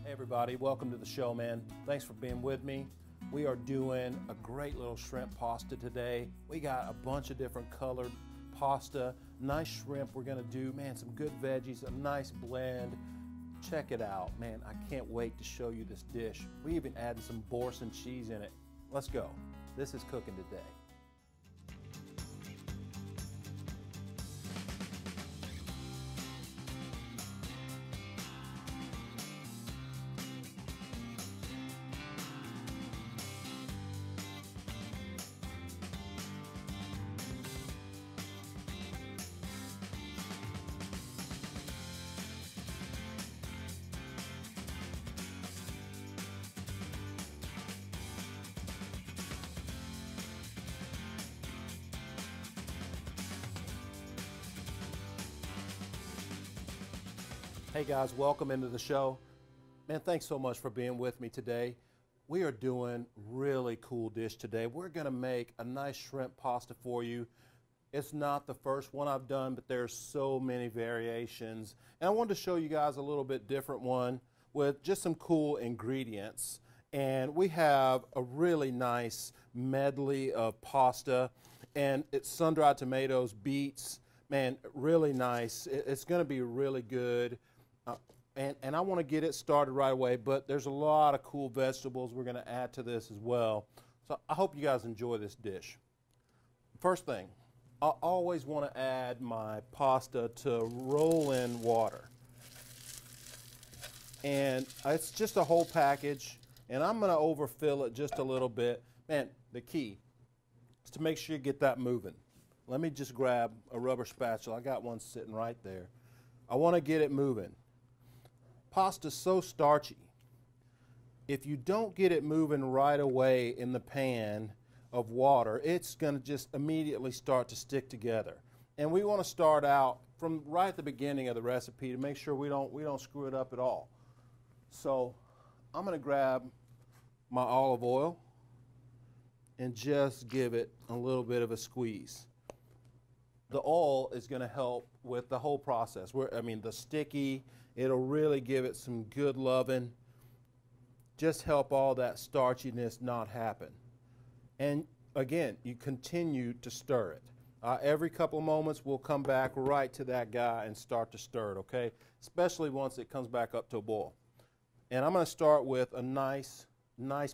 Hey everybody, welcome to the show, man. Thanks for being with me. We are doing a great little shrimp pasta today. We got a bunch of different colored pasta, nice shrimp we're gonna do, man, some good veggies, a nice blend. Check it out, man. I can't wait to show you this dish. We even added some Boursin cheese in it. Let's go. This is cooking today. Hey guys, welcome into the show. Man, thanks so much for being with me today. We are doing really cool dish today. We're gonna make a nice shrimp pasta for you. It's not the first one I've done, but there's so many variations. And I wanted to show you guys a little bit different one with just some cool ingredients. And we have a really nice medley of pasta, and it's sun-dried tomatoes, beets, man, really nice. It's gonna be really good. And I want to get it started right away, but there's a lot of cool vegetables we're going to add to this as well. So I hope you guys enjoy this dish. First thing, I always want to add my pasta to roll-in water. And it's just a whole package, and I'm going to overfill it just a little bit. Man, the key is to make sure you get that moving. Let me just grab a rubber spatula. I got one sitting right there. I want to get it moving. Pasta's so starchy. If you don't get it moving right away in the pan of water, it's going to just immediately start to stick together. And we want to start out from right at the beginning of the recipe to make sure we don't screw it up at all. So I'm going to grab my olive oil and just give it a little bit of a squeeze. The oil is going to help with the whole process. The sticky, it'll really give it some good loving. Just help all that starchiness not happen. And again, you continue to stir it. Every couple of moments, we'll come back right to that guy and start to stir it, okay? Especially once it comes back up to a boil. And I'm going to start with a nice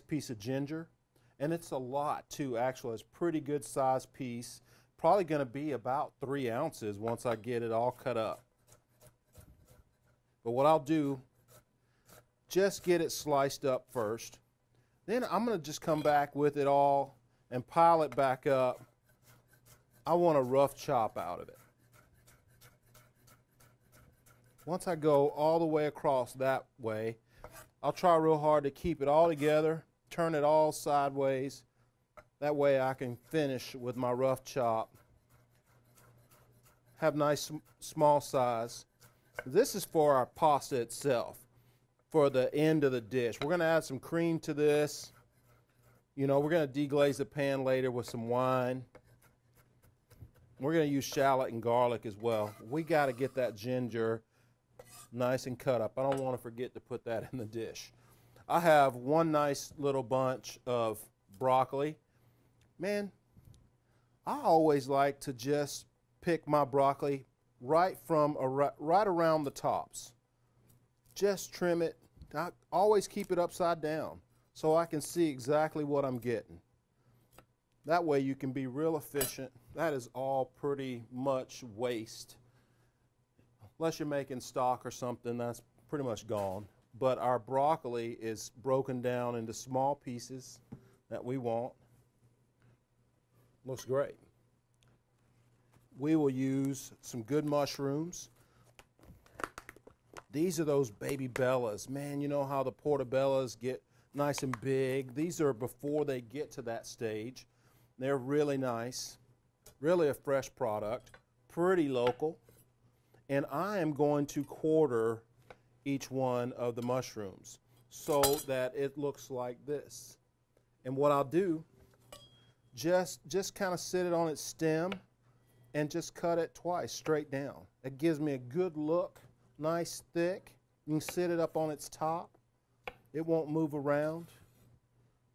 piece of ginger. And it's a lot too, actually. It's a pretty good sized piece. Probably going to be about 3 ounces once I get it all cut up. But what I'll do, just get it sliced up first. Then I'm going to just come back with it all and pile it back up. I want a rough chop out of it. Once I go all the way across that way, I'll try real hard to keep it all together, turn it all sideways. That way I can finish with my rough chop. Have nice small size. This is for our pasta itself, for the end of the dish. We're going to add some cream to this. You know, we're going to deglaze the pan later with some wine. We're going to use shallot and garlic as well. We got to get that ginger nice and cut up. I don't want to forget to put that in the dish. I have one nice little bunch of broccoli. Man, I always like to just pick my broccoli right around the tops. Just trim it. I always keep it upside down so I can see exactly what I'm getting. That way you can be real efficient. That is all pretty much waste. Unless you're making stock or something, that's pretty much gone. But our broccoli is broken down into small pieces that we want. Looks great. We will use some good mushrooms. These are those baby bellas. Man, you know how the portobellos get nice and big. These are before they get to that stage. They're really nice. Really a fresh product. Pretty local. And I am going to quarter each one of the mushrooms so that it looks like this. And what I'll do, just kind of sit it on its stem and just cut it twice straight down. It gives me a good look, nice thick. You can sit it up on its top. It won't move around.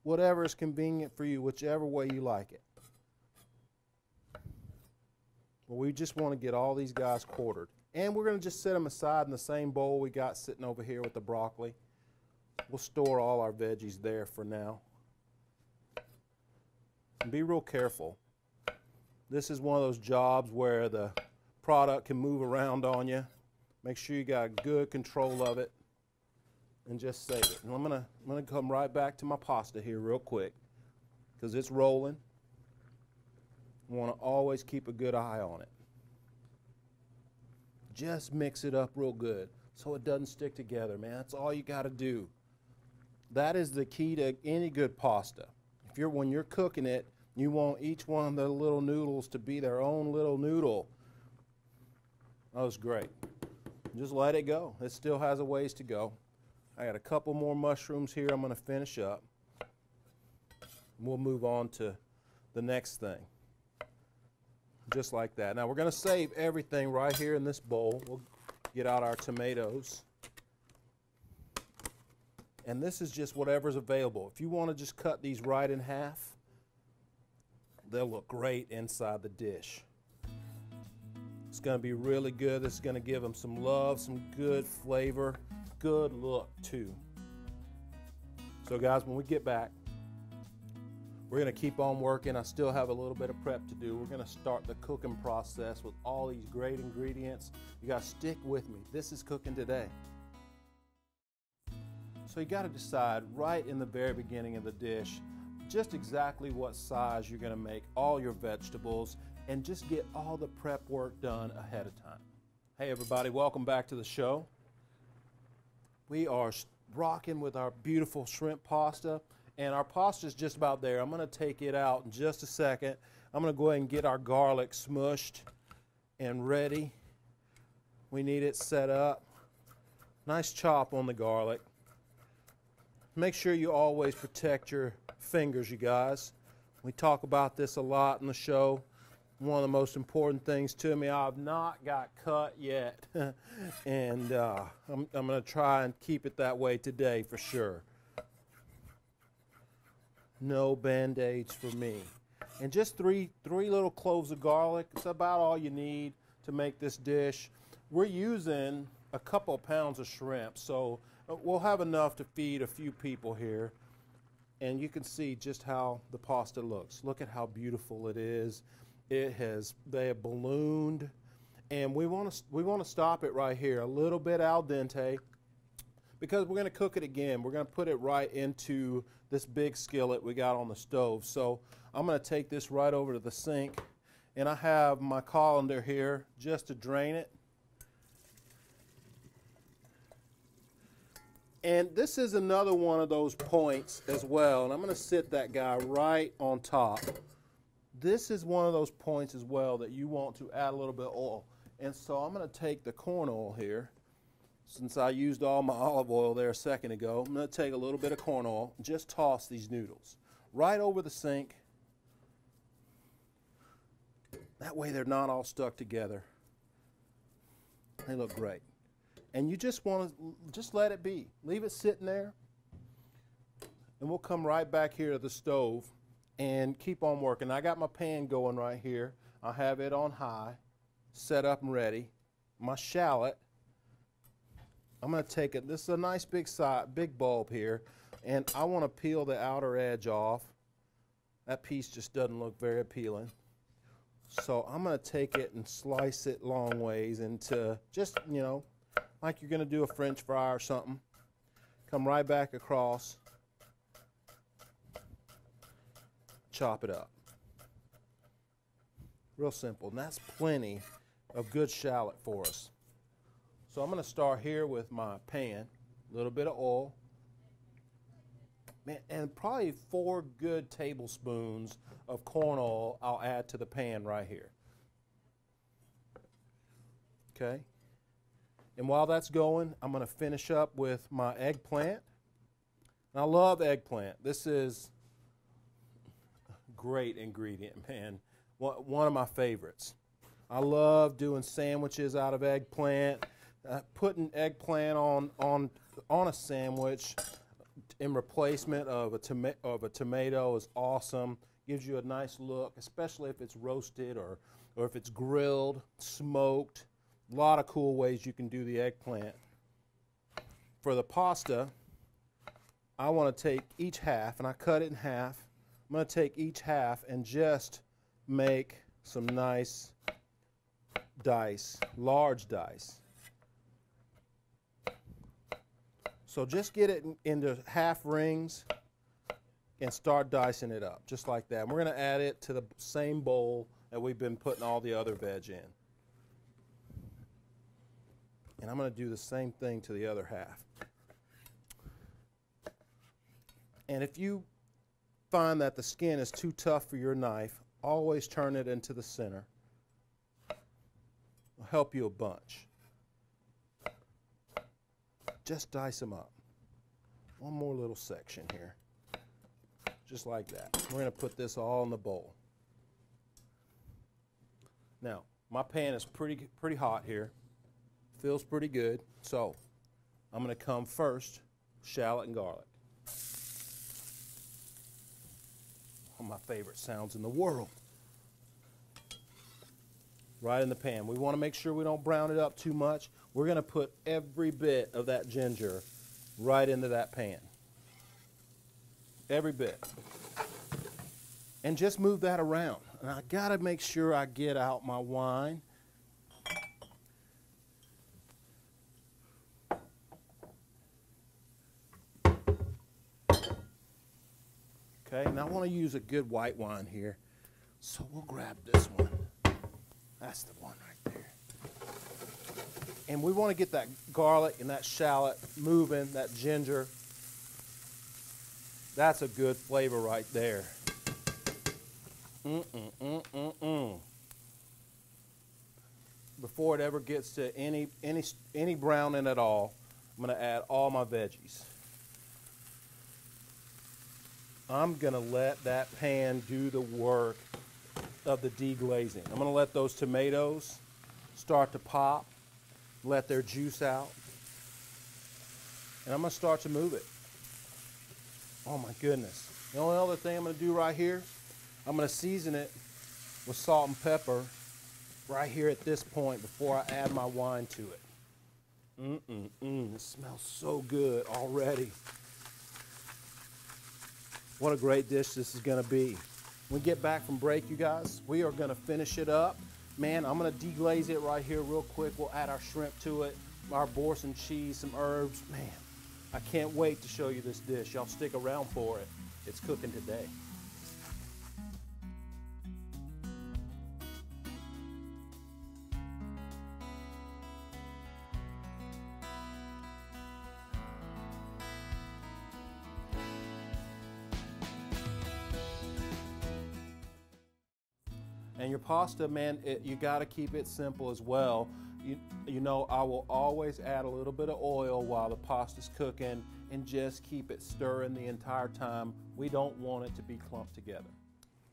Whatever is convenient for you, whichever way you like it. Well, we just want to get all these guys quartered. And we're going to just set them aside in the same bowl we got sitting over here with the broccoli. We'll store all our veggies there for now. And be real careful. This is one of those jobs where the product can move around on you. Make sure you got good control of it. And just save it. And I'm gonna come right back to my pasta here real quick because it's rolling. I want to always keep a good eye on it. Just mix it up real good so it doesn't stick together, man. That's all you got to do. That is the key to any good pasta. When you're cooking it, you want each one of the little noodles to be their own little noodle. That was great. Just let it go. It still has a ways to go. I got a couple more mushrooms here I'm going to finish up. We'll move on to the next thing. Just like that. Now we're going to save everything right here in this bowl. We'll get out our tomatoes. And this is just whatever's available. If you want to just cut these right in half, they'll look great inside the dish. It's going to be really good. This is going to give them some love, some good flavor. Good look too. So guys, when we get back, we're going to keep on working. I still have a little bit of prep to do. We're going to start the cooking process with all these great ingredients. You got to stick with me. This is cooking today. So you got to decide right in the very beginning of the dish just exactly what size you're going to make all your vegetables and just get all the prep work done ahead of time. Hey everybody, welcome back to the show. We are rocking with our beautiful shrimp pasta, and our pasta is just about there. I'm going to take it out in just a second. I'm going to go ahead and get our garlic smushed and ready. We need it set up. Nice chop on the garlic. Make sure you always protect your fingers, you guys. We talk about this a lot in the show. One of the most important things to me. I've not got cut yet, and I'm going to try and keep it that way today for sure. No Band-Aids for me. And just three little cloves of garlic. It's about all you need to make this dish. We're using a couple pounds of shrimp, so we'll have enough to feed a few people here. And you can see just how the pasta looks. Look at how beautiful it is. They have ballooned, and we want to stop it right here, a little bit al dente, because we're going to cook it again. We're going to put it right into this big skillet we got on the stove. So I'm going to take this right over to the sink, and I have my colander here just to drain it. And this is another one of those points as well, and I'm going to sit that guy right on top. This is one of those points as well that you want to add a little bit of oil. And so I'm going to take the corn oil here. Since I used all my olive oil there a second ago, I'm going to take a little bit of corn oil and just toss these noodles right over the sink. That way they're not all stuck together. They look great. And you just want to just let it be. Leave it sitting there. And we'll come right back here to the stove and keep on working. I got my pan going right here. I have it on high, set up and ready. My shallot, I'm going to take it. This is a nice big bulb here, and I want to peel the outer edge off. That piece just doesn't look very appealing. So I'm going to take it and slice it long ways into just, you know, like you're going to do a French fry or something. Come right back across. Chop it up. Real simple. And that's plenty of good shallot for us. So I'm going to start here with my pan. A little bit of oil. Man, and probably 4 good tablespoons of corn oil I'll add to the pan right here. Okay. And while that's going, I'm going to finish up with my eggplant. And I love eggplant. This is great ingredient, man. One of my favorites. I love doing sandwiches out of eggplant. Putting eggplant on a sandwich in replacement of a tomato is awesome. Gives you a nice look, especially if it's roasted or if it's grilled, smoked. A lot of cool ways you can do the eggplant. For the pasta, I want to take each half, and I cut it in half. I'm going to take each half and just make some nice dice, large dice. So just get it into half rings and start dicing it up, just like that. And we're going to add it to the same bowl that we've been putting all the other veg in. And I'm going to do the same thing to the other half. And if you find that the skin is too tough for your knife, always turn it into the center. It'll help you a bunch. Just dice them up. One more little section here. Just like that. We're going to put this all in the bowl. Now, my pan is pretty hot here. Feels pretty good. So, I'm going to come first, shallot and garlic. One of my favorite sounds in the world. Right in the pan. We want to make sure we don't brown it up too much. We're going to put every bit of that ginger right into that pan. Every bit. And just move that around. And I got to make sure I get out my wine. Okay, now I want to use a good white wine here. So we'll grab this one. That's the one right there. And we want to get that garlic and that shallot moving, that ginger. That's a good flavor right there. Before it ever gets to any browning at all, I'm going to add all my veggies. I'm going to let that pan do the work of the deglazing. I'm going to let those tomatoes start to pop, let their juice out, and I'm going to start to move it. Oh my goodness. The only other thing I'm going to do right here, I'm going to season it with salt and pepper right here at this point before I add my wine to it. It smells so good already. What a great dish this is going to be. When we get back from break, you guys, we are going to finish it up. Man, I'm going to deglaze it right here real quick. We'll add our shrimp to it, our Boursin cheese, some herbs. Man, I can't wait to show you this dish. Y'all stick around for it. It's cooking today. And your pasta, man, you got to keep it simple as well. You know, I will always add a little bit of oil while the pasta's cooking and just keep it stirring the entire time. We don't want it to be clumped together.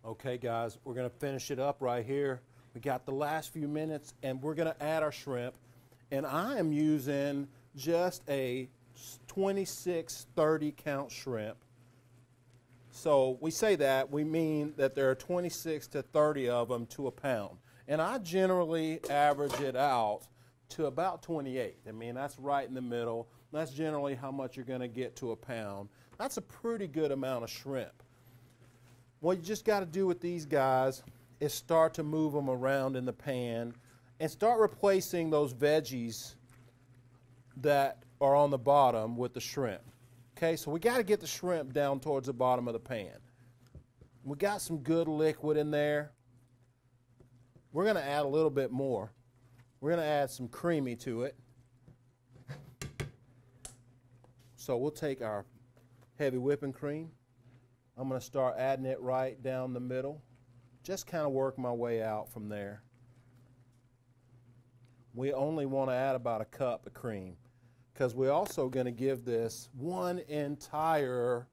Okay, guys, we're going to finish it up right here. We got the last few minutes, and we're going to add our shrimp. And I am using just a 26 30-count shrimp. So we say that, we mean that there are 26 to 30 of them to a pound. And I generally average it out to about 28. I mean, that's right in the middle. That's generally how much you're going to get to a pound. That's a pretty good amount of shrimp. What you just got to do with these guys is start to move them around in the pan and start replacing those veggies that are on the bottom with the shrimp. Okay, so we got to get the shrimp down towards the bottom of the pan. We got some good liquid in there. We're going to add a little bit more. We're going to add some creamy to it. So we'll take our heavy whipping cream. I'm going to start adding it right down the middle. Just kind of work my way out from there. We only want to add about a cup of cream, because we're also going to give this one entire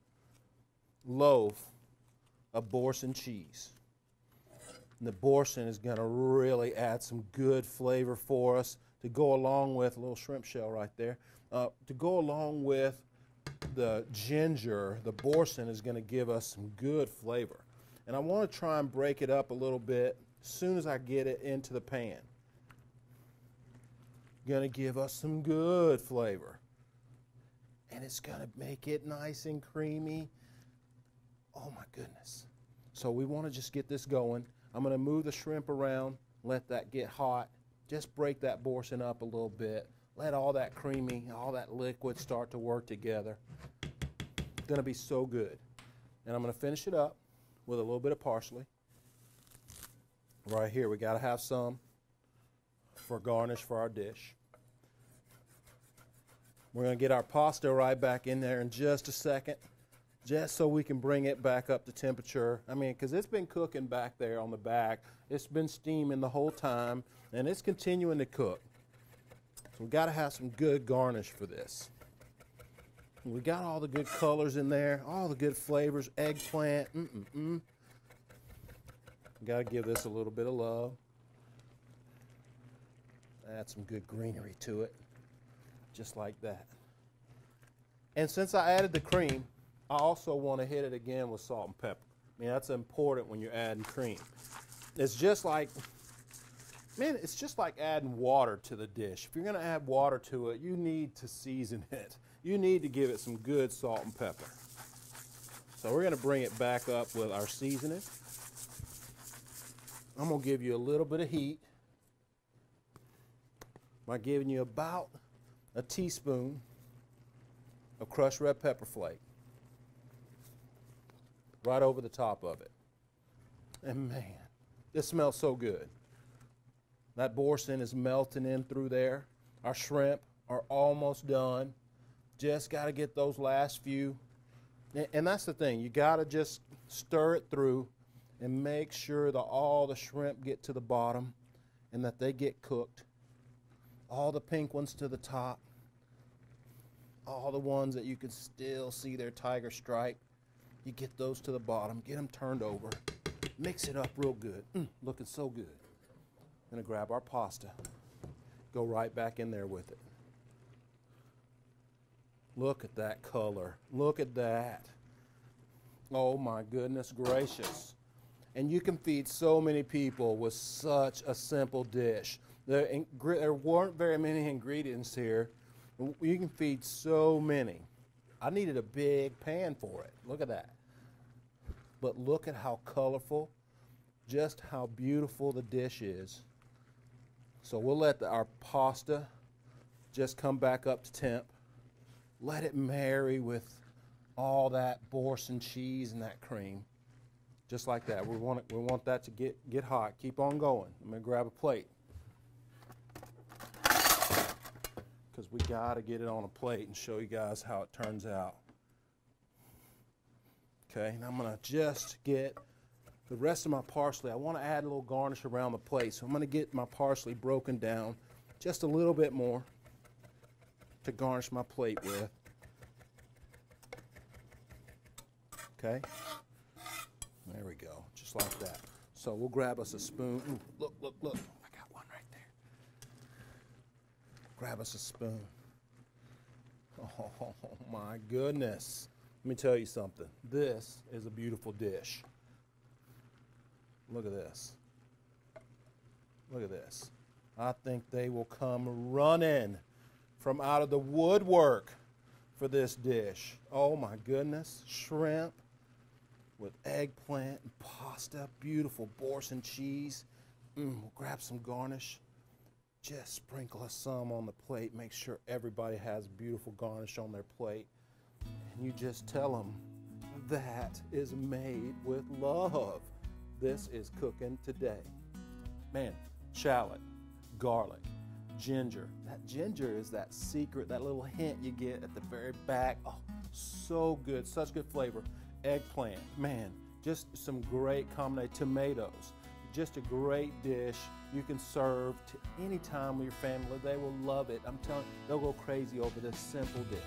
loaf of Boursin cheese. And the Boursin is going to really add some good flavor for us to go along with a little shrimp shell right there, to go along with the ginger, the boursin, is going to give us some good flavor. And I want to try and break it up a little bit as soon as I get it into the pan. Going to give us some good flavor. And it's going to make it nice and creamy. Oh my goodness. So we want to just get this going. I'm going to move the shrimp around, let that get hot. Just break that boursin up a little bit. Let all that creamy, all that liquid start to work together. It's going to be so good. And I'm going to finish it up with a little bit of parsley. Right here, we got to have some for garnish for our dish. We're going to get our pasta right back in there in just a second, just so we can bring it back up to temperature. I mean, because it's been cooking back there on the back. It's been steaming the whole time, and it's continuing to cook. So we've got to have some good garnish for this. We got all the good colors in there, all the good flavors, eggplant, We got to give this a little bit of love. Add some good greenery to it, just like that. And since I added the cream, I also want to hit it again with salt and pepper. I mean, that's important when you're adding cream. It's just like, man, it's just like adding water to the dish. If you're going to add water to it, you need to season it. You need to give it some good salt and pepper. So we're going to bring it back up with our seasoning. I'm going to give you a little bit of heat. I'm giving you about a teaspoon of crushed red pepper flake right over the top of it. And man, this smells so good. That boursin is melting in through there. Our shrimp are almost done. Just got to get those last few. And that's the thing. You got to just stir it through and make sure that all the shrimp get to the bottom and that they get cooked. All the pink ones to the top. All the ones that you can still see their tiger stripe. You get those to the bottom. Get them turned over. Mix it up real good. Looking so good. I'm going to grab our pasta. Go right back in there with it. Look at that color. Look at that. Oh my goodness gracious. And you can feed so many people with such a simple dish. There weren't very many ingredients here. You can feed so many. I needed a big pan for it. Look at that. But look at how colorful, just how beautiful the dish is. So we'll let our pasta just come back up to temp. Let it marry with all that Boursin cheese and that cream. Just like that. We want that to get hot. Keep on going. I'm going to grab a plate. Because we got to get it on a plate and show you guys how it turns out. Okay, and I'm going to just get the rest of my parsley. I want to add a little garnish around the plate. So I'm going to get my parsley broken down just a little bit more to garnish my plate with. Okay, there we go, just like that. So we'll grab us a spoon. Ooh, look, look, look. I got one right there. Grab us a spoon. Oh my goodness. Let me tell you something. This is a beautiful dish. Look at this. Look at this. I think they will come running from out of the woodwork for this dish. Oh my goodness. Shrimp with eggplant and pasta. Beautiful Boursin cheese. We'll grab some garnish. Just sprinkle us some on the plate. Make sure everybody has beautiful garnish on their plate. And you just tell them that is made with love. This is cooking today. Man, shallot, garlic, ginger. That ginger is that secret, that little hint you get at the very back. Oh, so good, such good flavor. Eggplant, man, just some great combination. Tomatoes, just a great dish. You can serve to any time with your family. They will love it. I'm telling you, they'll go crazy over this simple dish.